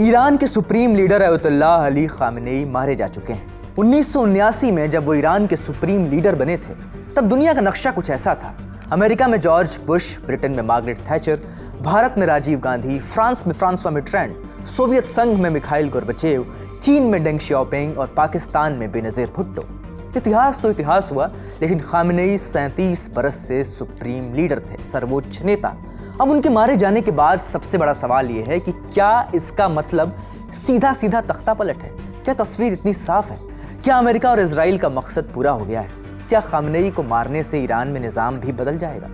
Iran के supreme leader Ayatollah Ali Khamenei मारे जा चुके हैं। 1979 में जब वो ईरान के सुप्रीम लीडर बने थे तब दुनिया का नक्शा कुछ ऐसा था। अमेरिका में जॉर्ज बुश, ब्रिटेन में मार्गरेट थैचर, भारत में राजीव गांधी, फ्रांस में फ्रांसवा मिट्रेंड, सोवियत संघ में मिखाइल गोर्बचेव, चीन में डेंग शियाओपिंग और पाकिस्तान में बेनजीर भुट्टो। इतिहास तो इतिहास हुआ, लेकिन खामेनेई 37 बरस से सुप्रीम लीडर थे, सर्वोच्च नेता। अब उनके मारे जाने के बाद सबसे बड़ा सवाल यह है कि क्या इसका मतलब सीधा सीधा तख्ता पलट है? क्या तस्वीर इतनी साफ है? क्या अमेरिका और इजराइल का मकसद पूरा हो गया है? क्या खामेनेई को मारने से ईरान में निज़ाम भी बदल जाएगा?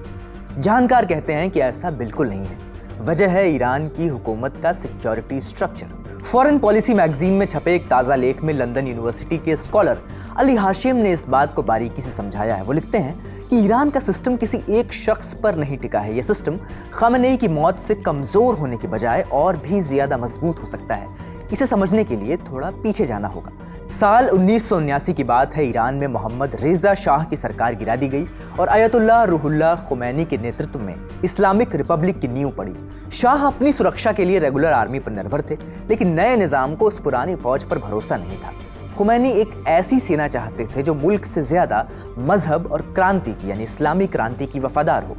जानकार कहते हैं कि ऐसा बिल्कुल नहीं है। वजह है ईरान की हुकूमत का security structure. Foreign policy magazine में छपे एक ताज़ा लेख में लंदन यूनिवर्सिटी के स्कॉलर अली हाशिम ने इस बात को बारीकी से समझाया है। वो लिखते हैं कि ईरान का सिस्टम किसी एक शख्स पर नहीं टिका है। यह सिस्टम खामेनेई की मौत से कमज़ोर होने के बजाय और भी ज़्यादा मजबूत हो सकता है। इसे समझने के लिए थोड़ा पीछे जाना होगा। साल 1979 की बात है। ईरान में मोहम्मद रेजा शाह की सरकार गिरा दी गई और अयतुल्लाह रूहुल्लाह खुमैनी के नेतृत्व में इस्लामिक रिपब्लिक की नींव पड़ी। शाह अपनी सुरक्षा के लिए रेगुलर आर्मी पर निर्भर थे, लेकिन नए निज़ाम को उस पुरानी फौज पर भरोसा नहीं था। खुमैनी एक ऐसी सेना चाहते थे जो मुल्क से ज़्यादा मजहब और क्रांति की यानी इस्लामी क्रांति की वफादार हो।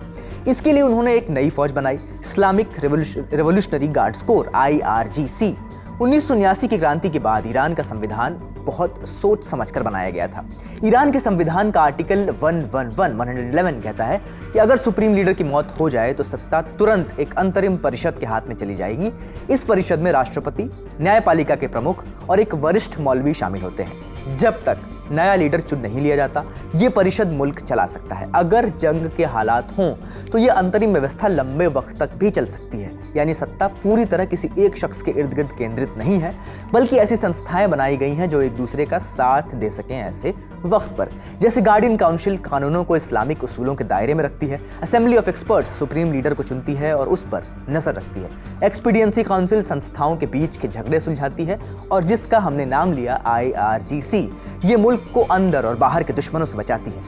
इसके लिए उन्होंने एक नई फौज बनाई, Islamic revolutionary guards core IRGC। 1979 की क्रांति के बाद ईरान का संविधान बहुत सोच समझकर बनाया गया था। ईरान के संविधान का आर्टिकल 111 कहता है कि अगर सुप्रीम लीडर की मौत हो जाए तो सत्ता तुरंत एक अंतरिम परिषद के हाथ में चली जाएगी। इस परिषद में राष्ट्रपति, न्यायपालिका के प्रमुख और एक वरिष्ठ मौलवी शामिल होते हैं। जब तक नया लीडर चुन नहीं लिया जाता, ये परिषद मुल्क चला सकता है। अगर जंग के हालात हों तो ये अंतरिम व्यवस्था लंबे वक्त तक भी चल सकती है। यानी सत्ता पूरी तरह किसी एक शख्स के इर्द गिर्द केंद्रित नहीं है, बल्कि ऐसी संस्थाएं बनाई गई हैं जो एक दूसरे का साथ दे सकें ऐसे वक्त पर। जैसे गार्डियन काउंसिल कानूनों को इस्लामिक उसूलों के दायरे में रखती है, assembly of experts supreme leader को चुनती है और उस पर नजर रखती है, एक्सपीडियंसी काउंसिल संस्थाओं के बीच के झगड़े सुलझाती है, और जिसका हमने नाम लिया IRGC, ये मुल्क को अंदर और बाहर के दुश्मनों से बचाती है।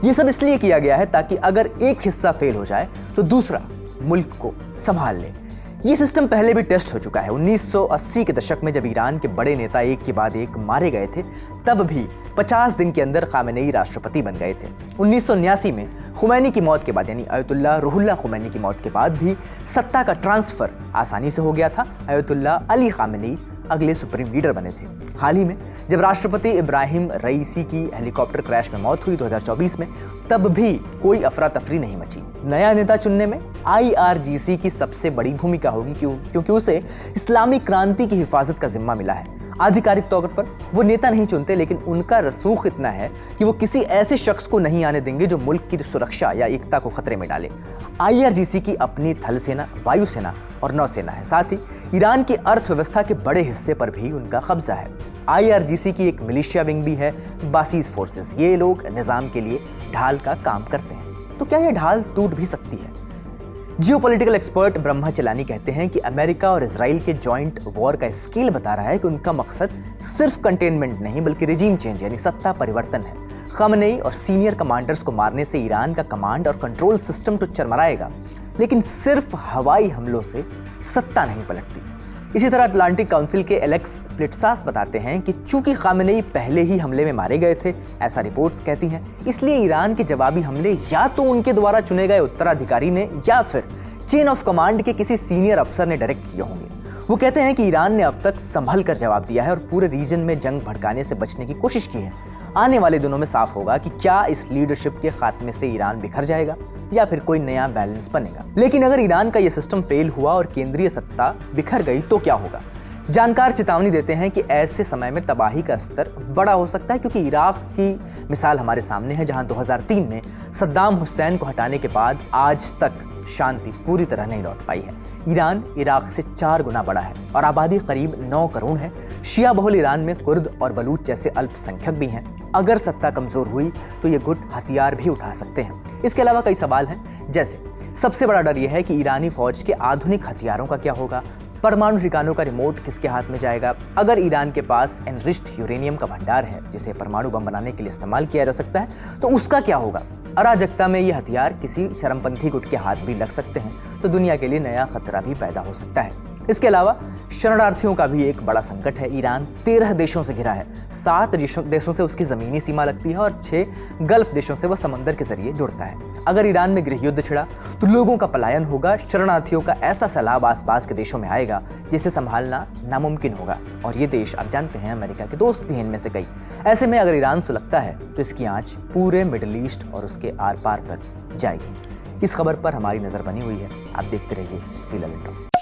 ये सब इसलिए किया गया है ताकि अगर एक हिस्सा फेल हो जाए तो दूसरा मुल्क को संभाल ले। ये सिस्टम पहले भी टेस्ट हो चुका है। 1980 के दशक में जब ईरान के बड़े नेता एक के बाद एक मारे गए थे, तब भी 50 दिन के अंदर खामेनेई राष्ट्रपति बन गए थे। 1979 में खुमैनी की मौत के बाद यानी अयतुल्लाह रूहुल्लाह खुमैनी की मौत के बाद भी सत्ता का ट्रांसफर आसानी से हो गया था। अयतुल्लाह अली खामेनेई अगले सुप्रीम लीडर बने थे। हाल ही में जब राष्ट्रपति इब्राहिम रईसी की हेलीकॉप्टर क्रैश में मौत हुई 2024 में, तब भी कोई अफरा तफरी नहीं मची। नया नेता चुनने में IRGC की सबसे बड़ी भूमिका होगी, क्योंकि उसे इस्लामिक क्रांति की हिफाजत का जिम्मा मिला है। आधिकारिक तौर पर वो नेता नहीं चुनते, लेकिन उनका रसूख इतना है कि वो किसी ऐसे शख्स को नहीं आने देंगे जो मुल्क की सुरक्षा या एकता को खतरे में डाले। IRGC की अपनी थल सेना, वायुसेना और नौसेना है। साथ ही ईरान की अर्थव्यवस्था के बड़े हिस्से पर भी उनका कब्जा है। IRGC की एक मिलिशिया विंग भी है, बासीज फोर्सेस। ये लोग निज़ाम के लिए ढाल का काम करते हैं। तो क्या ये ढाल टूट भी सकती है? जियोपॉलिटिकल एक्सपर्ट ब्रह्मा चलानी कहते हैं कि अमेरिका और इजराइल के जॉइंट वॉर का स्केल बता रहा है कि उनका मकसद सिर्फ कंटेनमेंट नहीं बल्कि रिजीम चेंज यानी सत्ता परिवर्तन है। खामेनेई और सीनियर कमांडर्स को मारने से ईरान का कमांड और कंट्रोल सिस्टम तो चरमराएगा, लेकिन सिर्फ हवाई हमलों से सत्ता नहीं पलटती। इसी तरह अटलांटिक काउंसिल के एलेक्स प्लिट्सास बताते हैं कि चूंकि खामेनेई पहले ही हमले में मारे गए थे, ऐसा रिपोर्ट्स कहती हैं, इसलिए ईरान के जवाबी हमले या तो उनके द्वारा चुने गए उत्तराधिकारी ने या फिर चेन ऑफ कमांड के किसी सीनियर अफसर ने डायरेक्ट किए होंगे। वो कहते हैं कि ईरान ने अब तक संभल कर जवाब दिया है और पूरे रीजन में जंग भड़काने से बचने की कोशिश की है। आने वाले दिनों में साफ होगा कि क्या इस लीडरशिप के खात्मे से ईरान बिखर जाएगा या फिर कोई नया बैलेंस बनेगा। लेकिन अगर ईरान का यह सिस्टम फेल हुआ और केंद्रीय सत्ता बिखर गई तो क्या होगा? जानकार चेतावनी देते हैं कि ऐसे समय में तबाही का स्तर बड़ा हो सकता है, क्योंकि इराक की मिसाल हमारे सामने है, जहां 2003 में सद्दाम हुसैन को हटाने के बाद आज तक शांति पूरी तरह नहीं लौट पाई है। ईरान इराक से 4 गुना बड़ा है और आबादी करीब 9 करोड़ है। शिया बहुल ईरान में कुर्द और बलूच जैसे अल्पसंख्यक भी हैं। अगर सत्ता कमजोर हुई तो ये गुट हथियार भी उठा सकते हैं। इसके अलावा कई सवाल हैं, जैसे सबसे बड़ा डर यह है कि ईरानी फौज के आधुनिक हथियारों का क्या होगा, परमाणु ठिकानों का रिमोट किसके हाथ में जाएगा, अगर ईरान के पास एनरिच्ड यूरेनियम का भंडार है जिसे परमाणु बम बनाने के लिए इस्तेमाल किया जा सकता है तो उसका क्या होगा। अराजकता में ये हथियार किसी शरमपंथी गुट के हाथ भी लग सकते हैं तो दुनिया के लिए नया खतरा भी पैदा हो सकता है। इसके अलावा शरणार्थियों का भी एक बड़ा संकट है। ईरान 13 देशों से घिरा है, 7 देशों से उसकी ज़मीनी सीमा लगती है और 6 गल्फ देशों से वह समंदर के जरिए जुड़ता है। अगर ईरान में गृह युद्ध छिड़ा तो लोगों का पलायन होगा, शरणार्थियों का ऐसा सैलाब आसपास के देशों में आएगा जिसे संभालना नामुमकिन होगा। और ये देश आप जानते हैं अमेरिका के दोस्त भी हैं इनमें से कई। ऐसे में अगर ईरान सुलगता है तो इसकी आंच पूरे मिडिल ईस्ट और उसके आर पार तक जाएगी। इस खबर पर हमारी नज़र बनी हुई है। आप देखते रहिए द ललित।